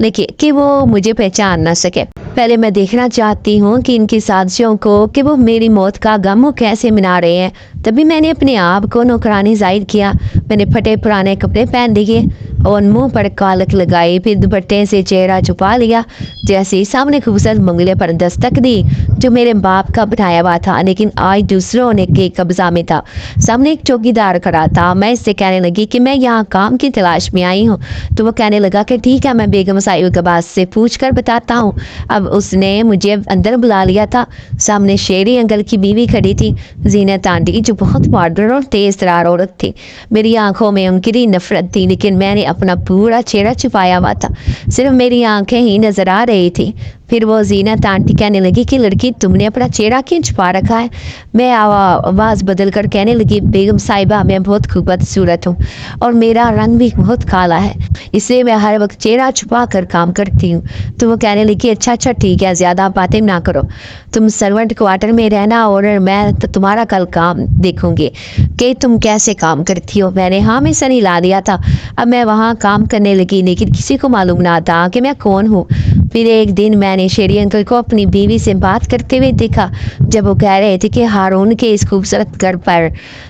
لیکن کہ وہ مجھے پہچان نہ سکے۔ پہلے میں دیکھنا چاہتی ہوں کہ ان کی سازشوں کو کہ وہ میری موت کا غم کیسے منا رہے ہیں۔ تبھی میں نے اپنے آپ کو نوکرانی ظاہر کیا۔ میں نے پھٹے پرانے کپڑے پہن لیے اور منہ پر کالک لگائی، پھر دوپٹے سے چہرہ چھپا لیا۔ جیسے ہی سامنے خوبصورت بنگلے پر دستک دی جو میرے باپ کا بنایا ہوا تھا، لیکن آج دوسروں نے کے قبضہ میں تھا۔ سامنے ایک چوکیدار کھڑا تھا۔ میں اس سے کہنے لگی کہ میں یہاں کام کی تلاش میں آئی ہوں، تو وہ کہنے لگا کہ ٹھیک ہے، میں بیگم صاحب عباس سے پوچھ کر بتاتا ہوں۔ اب اس نے مجھے اندر بلا لیا تھا۔ سامنے شیری انکل کی بیوی کھڑی تھی، زینت آنٹی، جو بہت ماڈرن اور تیز ترار عورت تھی۔ میری آنکھوں میں ان کی نفرت تھی، لیکن میں نے اپنا پورا چہرہ چھپایا ہوا تھا، صرف میری آنکھیں ہی نظر آ رہی تھی۔ پھر وہ زینت آنٹی کہنے لگی کہ لڑکی، تم نے اپنا چہرہ کیوں چھپا رکھا ہے؟ میں آواز بدل کر کہنے لگی، بیگم صاحبہ، میں بہت خوبصورت ہوں اور میرا رنگ بھی بہت کالا ہے، اس لیے میں ہر وقت چہرہ چھپا کر کام کرتی ہوں۔ تو وہ کہنے لگی، اچھا ٹھیک ہے، زیادہ باتیں نہ کرو، تم سرونٹ کوارٹر میں رہنا اور میں تمہارا کل کام دیکھوں گی کہ تم کیسے کام کرتی ہو۔ میں نے ہاں میں سن ہلا دیا تھا۔ اب میں وہاں کام کرنے لگی، لیکن کسی کو معلوم نہ تھا کہ میں کون ہوں۔ پھر ایک دن میں نے شیری انکل کو اپنی بیوی سے بات کرتے ہوئے دیکھا، جب وہ کہہ رہے تھے کہ ہارون کے اس خوبصورت گھر پر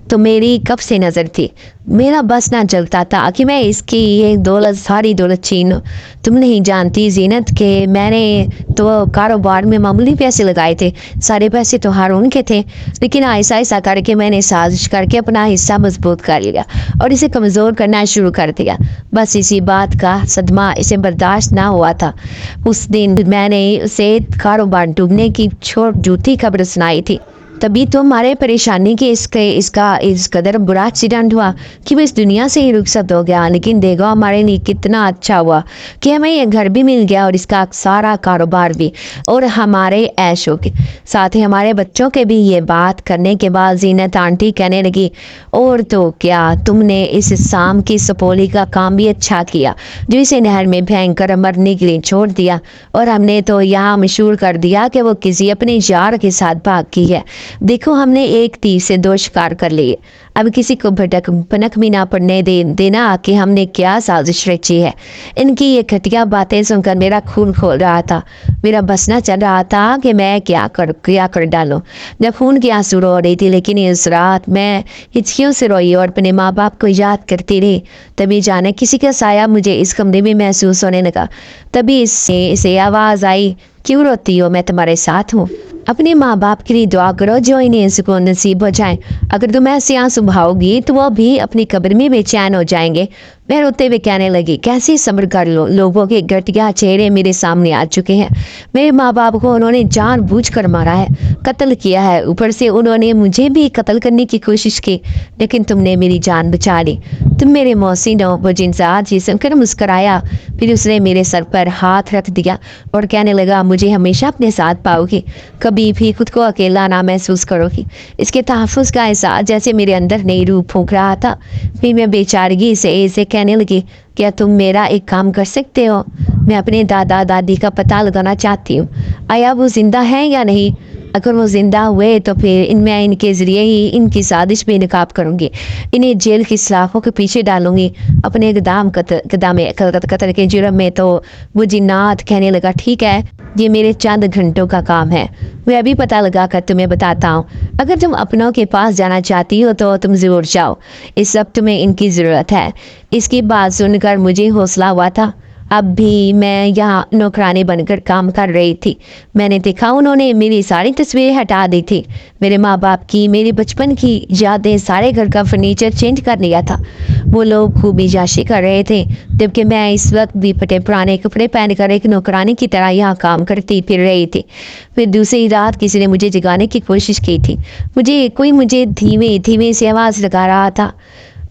تو میری کب سے نظر تھی۔ میرا بس نہ چلتا تھا کہ میں اس کی یہ دولت، ساری دولت چھین لوں۔ تم نہیں جانتی زینت کہ میں نے تو کاروبار میں معمولی پیسے لگائے تھے، سارے پیسے تو ہارون کے تھے، لیکن ایسا ایسا کر کے میں نے سازش کر کے اپنا حصہ مضبوط کر لیا اور اسے کمزور کرنا شروع کر دیا۔ بس اسی بات کا صدمہ اسے برداشت نہ ہوا تھا۔ اس دن میں نے اسے کاروبار ڈوبنے کی جھوٹی خبر سنائی تھی۔ تبھی تو ہمارے پریشانی کی اس قدر برا ایکسیڈنٹ ہوا کہ وہ اس دنیا سے ہی رخصت ہو گیا۔ لیکن دیکھو ہمارے لیے کتنا اچھا ہوا کہ ہمیں یہ گھر بھی مل گیا اور اس کا سارا کاروبار بھی، اور ہمارے عیشوں کے ساتھ ہی ہمارے بچوں کے بھی۔ یہ بات کرنے کے بعد زینت آنٹی کہنے لگی، اور تو کیا، تم نے اس سام کی سپولی کا کام بھی اچھا کیا جو اسے نہر میں پھینک کر مرنے کے لیے چھوڑ دیا، اور ہم نے تو یہاں مشہور کر دیا کہ وہ کسی اپنے یار کے ساتھ بھاگ کی ہے۔ دیکھو ہم نے ایک تیر سے دو شکار کر لیے۔ اب کسی کو پنک بھی نہ پڑنے دینا کہ ہم نے کیا سازش رچی ہے۔ ان کی یہ گھٹیا باتیں سن کر میرا خون کھول رہا تھا۔ میرا بس نہ چل رہا تھا کہ میں کیا کر ڈالوں۔ جب خون کی آنسو رو رہی تھی، لیکن اس رات میں ہچکیوں سے روئی اور اپنے ماں باپ کو یاد کرتی رہی۔ تبھی جانے کسی کا سایہ مجھے اس کمرے میں محسوس ہونے لگا۔ تبھی اسے آواز آئی، کیوں روتی ہو؟ میں تمہارے ساتھ ہوں۔ اپنے ماں باپ کے لیے دعا کرو جو انہیں سکون نصیب ہو جائے۔ اگر تم ایسے آنسو بہاؤ گی تو وہ بھی اپنی قبر میں بے چین ہو جائیں گے۔ میں روتے ہوئے کہنے لگی، کیسے صبر کر لو، لوگوں کے گھٹیا چہرے میرے سامنے آ چکے ہیں۔ میرے ماں باپ کو انہوں نے جان بوجھ کر مارا ہے، قتل کیا ہے، اوپر سے انہوں نے مجھے بھی قتل کرنے کی کوشش کی، لیکن تم نے میری جان بچا لی۔ تم میرے محسن ہو۔ وہ جنزاد سن کر مسکرایا، پھر اس نے میرے سر پر ہاتھ رکھ دیا اور کہنے لگا، مجھے ہمیشہ اپنے ساتھ پاؤ گی، کبھی بھی خود کو اکیلا نہ محسوس کرو گی۔ اس کے تحفظ کا احساس جیسے میرے اندر نئی روح پھونک رہا تھا۔ پھر میں بے چارگی سے کہنے لگی، کیا تم میرا ایک کام کر سکتے ہو؟ میں اپنے دادا دادی کا پتہ لگانا چاہتی ہوں، آیا وہ زندہ ہیں یا نہیں؟ اگر وہ زندہ ہوئے تو پھر میں ان کے ذریعے ہی ان کی سازش بے نقاب کروں گی، انہیں جیل کی سلاخوں کے پیچھے ڈالوں گی، اپنے قتل کے جرم میں۔ تو وہ جنات کہنے لگا، ٹھیک ہے، یہ میرے چند گھنٹوں کا کام ہے، میں ابھی پتہ لگا کر تمہیں بتاتا ہوں۔ اگر تم اپنوں کے پاس جانا چاہتی ہو تو تم ضرور جاؤ، اس وقت تمہیں ان کی ضرورت ہے۔ اس کی بات سن کر مجھے حوصلہ ہوا تھا۔ اب بھی میں یہاں نوکرانی بن کر کام کر رہی تھی۔ میں نے دیکھا انہوں نے میری ساری تصویریں ہٹا دی تھی، میرے ماں باپ کی، میرے بچپن کی یادیں، سارے گھر کا فرنیچر چینج کر لیا تھا۔ وہ لوگ خوب عیاشی کر رہے تھے، جبکہ میں اس وقت بھی پھٹے پرانے کپڑے پہن کر ایک نوکرانی کی طرح یہاں کام کرتی پھر رہی تھی۔ پھر دوسری رات کسی نے مجھے جگانے کی کوشش کی تھی۔ کوئی مجھے دھیمے دھیمے سے آواز لگا رہا تھا۔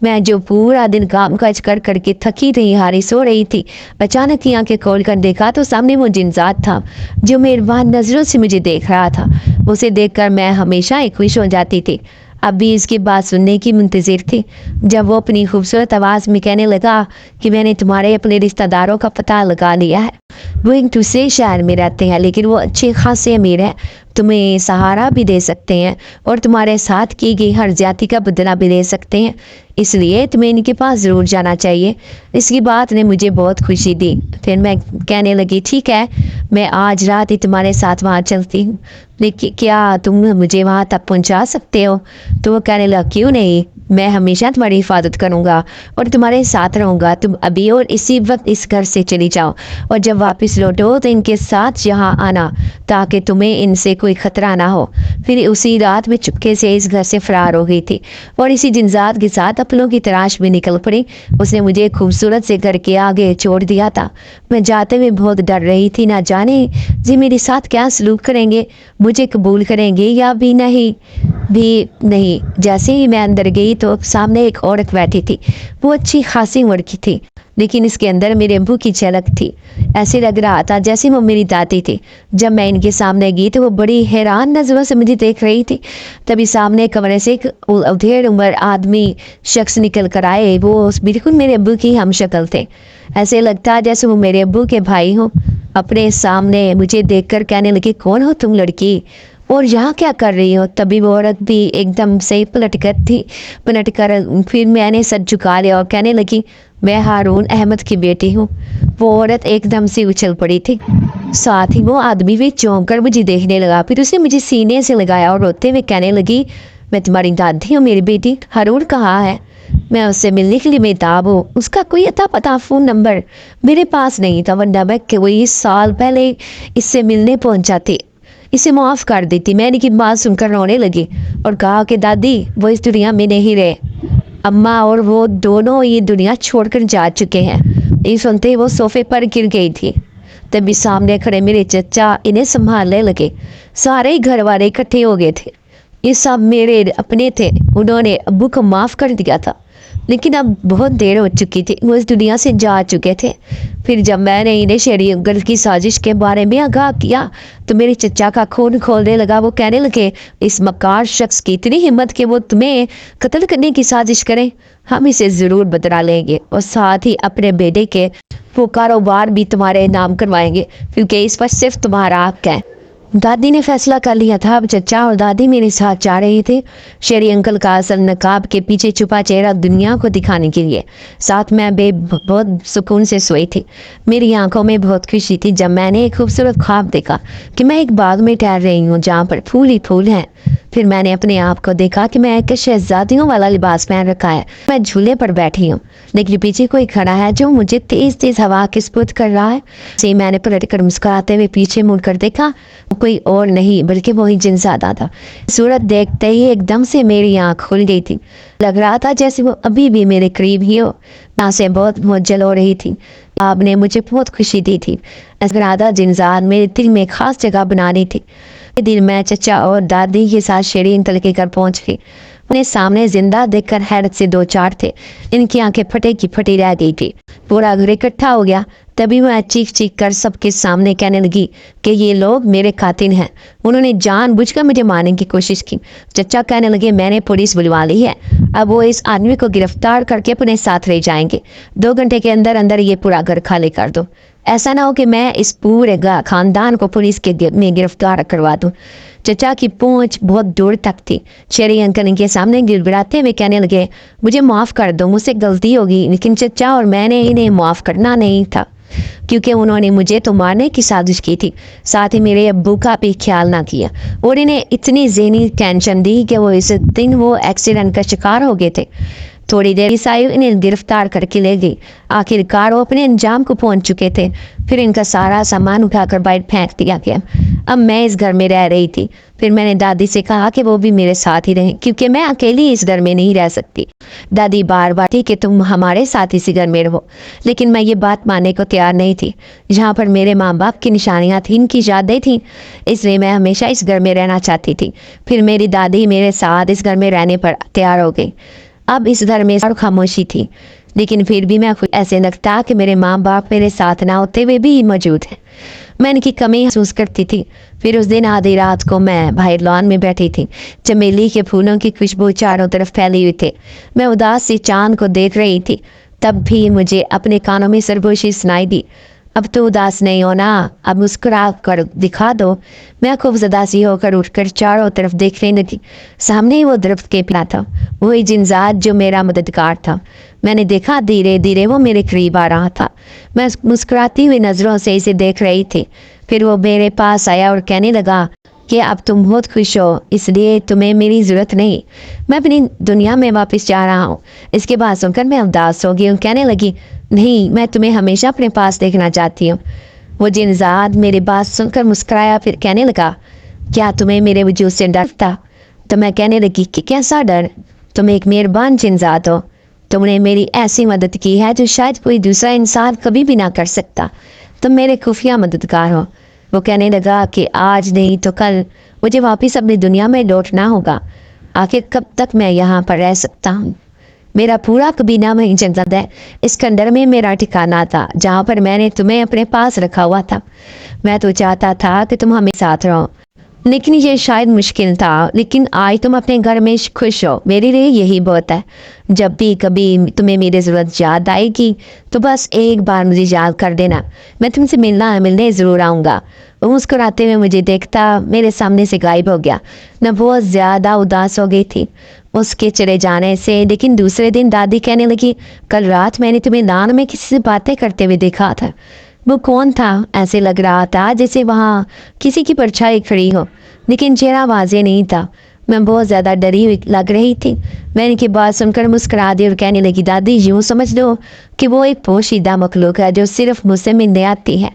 میں جو پورا دن کام کاج کر کے تھکی رہی ہاری سو رہی تھی، اچانک کی آنکھیں کھول کر دیکھا تو سامنے وہ جنزاد تھا جو مہربان نظروں سے مجھے دیکھ رہا تھا۔ اسے دیکھ کر میں ہمیشہ ایک خوش ہو جاتی تھی۔ اب بھی اس کی بات سننے کی منتظر تھی جب وہ اپنی خوبصورت آواز میں کہنے لگا کہ میں نے تمہارے اپنے رشتہ داروں کا پتہ لگا لیا ہے۔ وہ ایک دوسرے شہر میں رہتے ہیں لیکن وہ اچھے خاصے امیر ہیں، تمہیں سہارا بھی دے سکتے ہیں اور تمہارے ساتھ کی گئی ہر زیادتی کا بدلہ بھی دے سکتے ہیں، اس لیے تمہیں ان کے پاس ضرور جانا چاہیے۔ اس کی بات نے مجھے بہت خوشی دی۔ پھر میں کہنے لگی ٹھیک ہے، میں آج رات ہی تمہارے ساتھ وہاں چلتی ہوں، لیکن کیا تم مجھے وہاں تک پہنچا سکتے ہو؟ تو وہ کہنے لگا کیوں نہیں، میں ہمیشہ تمہاری حفاظت کروں گا اور تمہارے ساتھ رہوں گا۔ تم ابھی اور اسی وقت اس گھر سے چلی جاؤ اور جب واپس لوٹو تو ان کے ساتھ یہاں آنا تاکہ تمہیں ان سے کوئی خطرہ نہ ہو۔ پھر اسی رات میں چپکے سے اس گھر سے فرار ہو گئی تھی اور اسی جنزاد کے ساتھ اپنوں کی تلاش میں نکل پڑی۔ اس نے مجھے خوبصورت سے گھر کے آگے چھوڑ دیا تھا۔ میں جاتے ہوئے بہت ڈر رہی تھی، نہ جانے جی میرے ساتھ کیا سلوک کریں گے، مجھے قبول کریں گے یا بھی نہیں۔ جیسے ہی میں اندر گئی تو سامنے ایک عورت بیٹھی تھی۔ وہ اچھی خاصی عمر کی تھی لیکن اس کے اندر میرے ابو کی جھلک تھی۔ ایسے لگ رہا تھا جیسے وہ میری دادی تھی۔ جب میں ان کے سامنے گئی تو وہ بڑی حیران نظروں سے مجھے دیکھ رہی تھی۔ تبھی سامنے کمرے سے ایک ادھیڑ عمر آدمی شخص نکل کر آئے۔ وہ بالکل میرے ابو کی ہم شکل تھے، ایسے لگتا جیسے وہ میرے ابو کے بھائی ہوں۔ اپنے سامنے مجھے دیکھ کر کہنے لگے کون ہو تم لڑکی اور یہاں کیا کر رہی ہو؟ تبھی وہ عورت بھی ایک دم سے پلٹ کر پھر میں نے سر جھکا لیا اور کہنے لگی میں ہارون احمد کی بیٹی ہوں۔ وہ عورت ایک دم سے اچھل پڑی تھی، ساتھ ہی وہ آدمی بھی چونک کر مجھے دیکھنے لگا۔ پھر اسے مجھے سینے سے لگایا اور روتے ہوئے کہنے لگی میں تمہاری دادی ہوں، میری بیٹی ہارون کہاں ہے؟ میں اس سے ملنے کے لیے بےتاب ہوں۔ اس کا کوئی اتا پتا فون نمبر میرے پاس نہیں تھا، ورنہ میں کوئی سال پہلے اس سے ملنے پہنچ جاتی، اسے معاف کر دیتی۔ میں نے کی بات سن کر رونے لگی اور کہا کہ دادی وہ اس دنیا میں نہیں رہے، اماں اور وہ دونوں یہ دنیا چھوڑ کر جا چکے ہیں۔ یہ سنتے ہی وہ صوفے پر گر گئی تھی۔ تبھی سامنے کھڑے میرے چچا انہیں سنبھالنے لگے۔ سارے گھر والے اکٹھے ہو گئے تھے، یہ سب میرے اپنے تھے۔ انہوں نے ابو کو معاف کر دیا تھا لیکن اب بہت دیر ہو چکی تھی، وہ اس دنیا سے جا چکے تھے۔ پھر جب میں نے انہیں شہری گل کی سازش کے بارے میں آگاہ کیا تو میرے چچا کا خون کھولنے لگا۔ وہ کہنے لگے اس مکار شخص کی اتنی ہمت کہ وہ تمہیں قتل کرنے کی سازش کرے، ہم اسے ضرور بدلا لیں گے اور ساتھ ہی اپنے بیٹے کے وہ کاروبار بھی تمہارے نام کروائیں گے کیونکہ اس پر صرف تمہارا حق ہے۔ دادی نے فیصلہ کر لیا تھا، اب چچا اور دادی میرے ساتھ جا رہے تھے، شیری انکل کا اصل نقاب کے پیچھے چھپا چہرہ دنیا کو دکھانے کے لیے۔ ساتھ میں بہت سکون سے سوئی تھی، میری آنکھوں میں بہت خوشی تھی جب میں نے ایک خوبصورت خواب دیکھا کہ میں ایک باغ میں ٹہل رہی ہوں جہاں پر پھول ہی پھول ہیں۔ پھر میں نے اپنے آپ کو دیکھا کہ میں ایک شہزادیوں والا لباس پہن رکھا ہے، میں جھولے پر بیٹھی ہوں لیکن پیچھے کوئی کھڑا ہے جو مجھے تیز تیز ہوا کے سپرد کر رہا ہے۔ میں نے پلٹ کر مسکراتے ہوئے پیچھے مڑ کر دیکھا، کوئی اور نہیں بلکہ وہی جنزادہ تھا۔ صورت دیکھتے ہی ایک دم سے میری آنکھ کھل گئی تھی، لگ رہا تھا جیسے وہ ابھی بھی میرے قریب ہی ہو۔ سے بہت مجل ہو رہی تھی، آپ نے مجھے بہت خوشی دی تھی۔ ارادہ جنزاد میرے دل میں خاص جگہ بنانی تھی۔ دل میں چچا اور دادی کے ساتھ شیری انکل کے گھر پہنچ گئی۔ انہیں سامنے زندہ دیکھ کر حیرت سے دو چار تھے، ان کی آنکھیں پھٹے کی پھٹی رہ گئی تھی۔ پورا گھر اکٹھا ہو گیا، تبھی میں چیخ چیخ کر سب کے سامنے کہنے لگی کہ یہ لوگ میرے قاتل ہیں، انہوں نے جان بوجھ کر مجھے مارنے کی کوشش کی۔ چچا کہنے لگے میں نے پولیس بلوا لی ہے، اب وہ اس آدمی کو گرفتار کر کے اپنے ساتھ لے جائیں گے۔ 2 گھنٹے کے اندر اندر یہ پورا گھر خالی کر دو، ایسا نہ ہو کہ میں اس پورے خاندان کو پولیس کے میں گرفتار کروا دوں۔ چچا کی پونچھ بہت دور تک تھی۔ شیری انکل ان کے سامنے گڑگڑاتے ہوئے کہنے لگے مجھے معاف کر دو، مجھ سے غلطی ہوگی، لیکن چچا اور میں نے انہیں معاف کرنا نہیں تھا کیونکہ انہوں نے مجھے تو مارنے کی سازش کی تھی، ساتھ ہی میرے ابو کا بھی خیال نہ کیا اور انہیں اتنی ذہنی ٹینشن دی کہ وہ اس دن وہ ایکسیڈنٹ کا شکار ہو گئے تھے۔ थोड़ी देर ईसाई इन्हें गिरफ्तार करके ले गई। आखिरकार वो अपने अंजाम को पहुंच चुके थे। फिर इनका सारा सामान उठाकर बाहर फेंक दिया गया। अब मैं इस घर में रह रही थी। फिर मैंने दादी से कहा कि वो भी मेरे साथ ही रहें, क्योंकि मैं अकेली इस घर में नहीं रह सकती। दादी बार बार थी कि तुम हमारे साथ इसी घर में रहो, लेकिन मैं ये बात मानने को तैयार नहीं थी। जहाँ पर मेरे माँ बाप की निशानियाँ थी, इनकी यादें थी, इसलिए मैं हमेशा इस घर में रहना चाहती थी। फिर मेरी दादी मेरे साथ इस घर में रहने पर तैयार हो गई। अब इस घर में और खामोशी थी, लेकिन फिर भी मैं ऐसे लगता कि मेरे माँ बाप मेरे साथ ना होते हुए भी मौजूद हैं। मैं इनकी कमी महसूस करती थी। फिर उस दिन आधी रात को मैं बाहर लॉन में बैठी थी। चमेली के फूलों की खुशबू चारों तरफ फैली हुई थी। मैं उदास सी चांद को देख रही थी। तब भी मुझे अपने कानों में सरगोशी सुनाई दी। अब तो उदास नहीं होना, अब मुस्कुरा कर दिखा दो। मैं खूबजदा सी होकर उठकर चारों तरफ देखने लगी। सामने ही वो दरख्त के पिला था, वही जिनजात जो मेरा मददगार था। मैंने देखा धीरे धीरे वो मेरे करीब आ रहा था। मैं मुस्कुराती हुई नज़रों से इसे देख रही थी। फिर वो मेरे पास आया और कहने लगा कि अब तुम बहुत खुश हो, इसलिए तुम्हें मेरी ज़रूरत नहीं। मैं अपनी दुनिया में वापस जा रहा हूँ। इसके बाद सुनकर मैं उदास हो गई और कहने लगी, नहीं, मैं तुम्हें हमेशा अपने पास देखना चाहती हूँ। वो जिनजात मेरी बात सुनकर मुस्कुराया, फिर कहने लगा, क्या तुम्हें मेरे वजूद से डर था? तो मैं कहने लगी कि कैसा डर? तुम एक मेहरबान जिनजात हो। तुमने मेरी ऐसी मदद की है जो शायद कोई दूसरा इंसान कभी भी ना कर सकता। तुम मेरे खुफिया मददगार हो। वो कहने लगा कि आज नहीं तो कल मुझे वापस अपनी दुनिया में लौटना होगा। आखिर कब तक मैं यहाँ पर रह सकता हूँ? मेरा पूरा कबीना वहीं जन्नत है। इस खंडर में मेरा ठिकाना था, जहाँ पर मैंने तुम्हें अपने पास रखा हुआ था। मैं तो चाहता था कि तुम हमें साथ रहो, लेकिन ये शायद मुश्किल था। लेकिन आज तुम अपने घर में खुश हो, मेरे लिए यही बहुत है। जब भी कभी तुम्हें मेरी ज़रूरत याद आएगी तो बस एक बार मुझे याद कर देना। मैं तुमसे मिलने ज़रूर आऊँगा। वो मुस्कुराते हुए मुझे देखता मेरे सामने से गायब हो गया। मैं बहुत ज़्यादा उदास हो गई थी उसके चले जाने से। लेकिन दूसरे दिन दादी कहने लगी, कल रात मैंने तुम्हें लान में किसी से बातें करते हुए देखा था। वो कौन था? ऐसे लग रहा था जैसे वहाँ किसी की परछाई खड़ी हो, लेकिन चेहरा वाज़ेह नहीं था। मैं बहुत ज़्यादा डरी हुई लग रही थी। मैंने इनकी बात सुनकर मुस्कुरा दी और कहने लगी, दादी, यूँ समझ लो कि वो एक पोशीदा मखलूक है जो सिर्फ मुझसे मिलने आती है।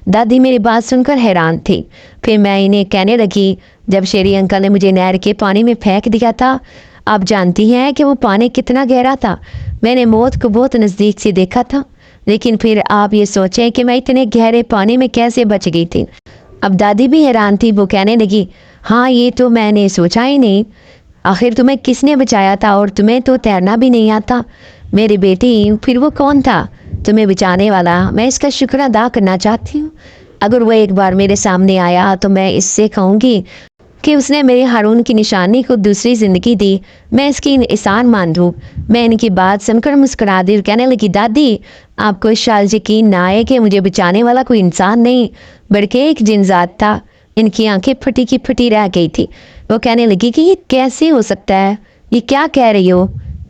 दादी मेरी बात सुनकर हैरान थी। फिर मैं इन्हें कहने लगी, जब शेरी अंकल ने मुझे नहर के पानी में फेंक दिया था, आप जानती हैं कि वो पानी कितना गहरा था। मैंने मौत को बहुत नज़दीक से देखा था, लेकिन फिर आप ये सोचें कि मैं इतने गहरे पानी में कैसे बच गई थी। अब दादी भी हैरान थी। वो कहने लगी, हाँ, ये तो मैंने सोचा ही नहीं। आखिर तुम्हें किसने बचाया था? और तुम्हें तो तैरना भी नहीं आता। मेरी बेटी, फिर वो कौन था तुम्हें बचाने वाला? मैं इसका शुक्र अदा करना चाहती हूँ। अगर वो एक बार मेरे सामने आया तो मैं इससे कहूँगी कि उसने मेरे हारून की निशानी को दूसरी ज़िंदगी दी। मैं इसकी एहसान मान दूँ। मैं इनकी बात सुनकर मुस्कुरा दी और कहने लगी, दादी, आपको शायद यकीन ना आए कि मुझे बचाने वाला कोई इंसान नहीं बल्कि एक जिनजात था। इनकी आंखें फटी की फटी रह गई थी। वो कहने लगी कि ये कैसे हो सकता है? ये क्या कह रही हो?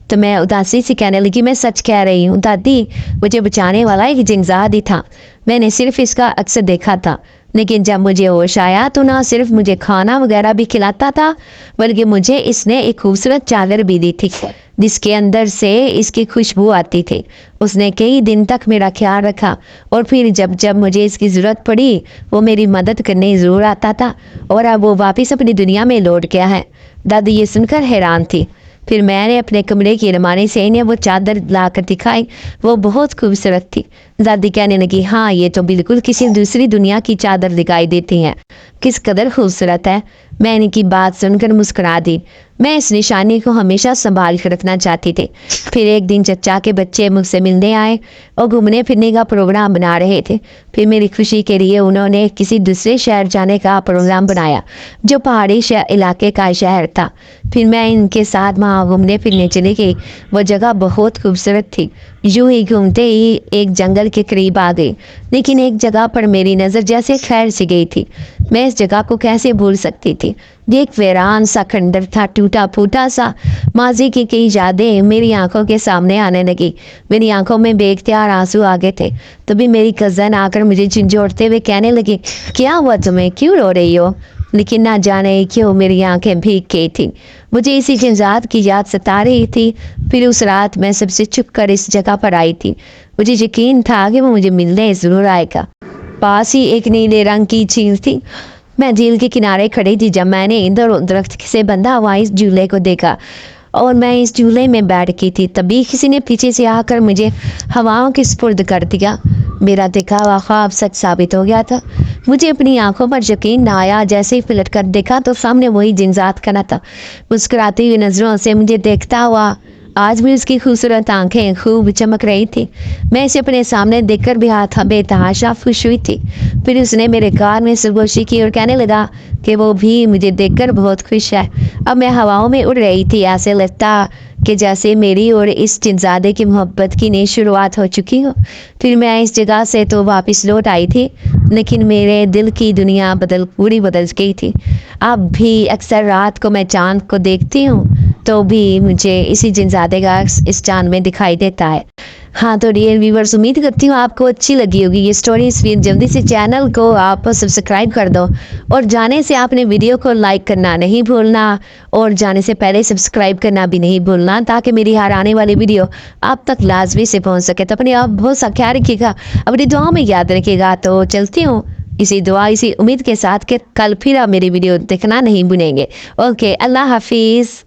तो मैं उदासी से कहने लगी, मैं सच कह रही हूँ दादी, मुझे बचाने वाला एक जिनजात ही था। मैंने सिर्फ इसका अक्सर देखा था, लेकिन जब मुझे होश आया तो ना सिर्फ मुझे खाना वगैरह भी खिलाता था, बल्कि मुझे इसने एक खूबसूरत चादर भी दी थी जिसके अंदर से इसकी खुशबू आती थी। उसने कई दिन तक मेरा ख्याल रखा और फिर जब जब मुझे इसकी ज़रूरत पड़ी वो मेरी मदद करने ज़रूर आता था। और अब वो वापस अपनी दुनिया में लौट गया है। दादी ये सुनकर हैरान थी। फिर मैंने अपने कमरे की अलमारी से इन्हें वो चादर ला कर दिखाई। वो बहुत खूबसूरत थी। दादी कहने लगी, हाँ, ये तो बिल्कुल किसी दूसरी दुनिया की चादर दिखाई देती है। किस कदर खूबसूरत है। मैं इनकी बात सुनकर मुस्कुरा दी। मैं इस निशानी को हमेशा संभाल कर रखना चाहती थी। फिर एक दिन चचा के बच्चे मुझसे मिलने आए और घूमने फिरने का प्रोग्राम बना रहे थे। फिर मेरी खुशी के लिए उन्होंने किसी दूसरे शहर जाने का प्रोग्राम बनाया जो पहाड़ी इलाके का शहर था। फिर मैं इनके साथ वहाँ घूमने फिरने चली गई। वो जगह बहुत खूबसूरत थी। यूं ही घूमते ही एक जंगल के करीब आ गई, लेकिन एक जगह पर मेरी नज़र जैसे ठहर सी गई थी। मैं इस जगह को कैसे भूल सकती थी? ये एक वीरान सा खंडर था, टूटा फूटा सा। माजी की कई यादें मेरी आंखों के सामने आने लगी। मेरी आंखों में बेख्तियार आंसू आ गए थे। तभी मेरी कज़न आकर मुझे झंझोड़ते हुए कहने लगी, क्या हुआ तुम्हें? क्यों रो रही हो? लेकिन ना जाने क्यों मेरी आंखें भीग गई थी। मुझे इसी जिनजात की याद सता रही थी। फिर उस रात मैं सबसे छुप कर इस जगह पर आई थी। मुझे यकीन था कि वो मुझे मिलने ज़रूर आएगा। पास ही एक नीले रंग की झील थी। मैं झील के किनारे खड़ी थी जब मैंने इधर दरख्त से बंधा हुआ इस झूले को देखा और मैं इस झूले में बैठ गई थी। तभी किसी ने पीछे से आकर मुझे हवाओं के सुपुर्द कर दिया। मेरा देखा हुआ ख्वाब सच साबित हो गया था। मुझे अपनी आंखों पर यकीन न आया। जैसे ही पलट कर देखा तो सामने वही जिनजात खड़ा था, मुस्कुराती हुई नज़रों से मुझे देखता हुआ। आज भी उसकी खूबसूरत आंखें खूब चमक रही थी। मैं इसे अपने सामने देखकर भी हाथ बेतहाशा खुश हुई थी। फिर उसने मेरे कान में सरगोशी की और कहने लगा कि वो भी मुझे देखकर बहुत खुश है। अब मैं हवाओं में उड़ रही थी। ऐसे लगता कि जैसे मेरी और इस जिनजादे की मोहब्बत की नई शुरुआत हो चुकी हो। फिर मैं इस जगह से तो वापस लौट आई थी, लेकिन मेरे दिल की दुनिया पूरी बदल गई थी। अब भी अक्सर रात को मैं चांद को देखती हूँ तो भी मुझे इसी जिनजादे का इस चांद में दिखाई देता है। हाँ तो डियर व्यूवर्स, उम्मीद करती हूँ आपको अच्छी लगी होगी ये स्टोरी। इस जल्दी से चैनल को आप सब्सक्राइब कर दो और जाने से आपने वीडियो को लाइक करना नहीं भूलना और जाने से पहले सब्सक्राइब करना भी नहीं भूलना, ताकि मेरी हर आने वाली वीडियो आप तक लाजमी से पहुँच सके। तो अपने आप बहुत सा ख्याल रखिएगा, अपनी दुआ में याद रखिएगा। तो चलती हूँ इसी दुआ इसी उम्मीद के साथ कि कल फिर आप मेरी वीडियो देखना नहीं भूलेंगे। ओके, अल्लाह हाफिज़।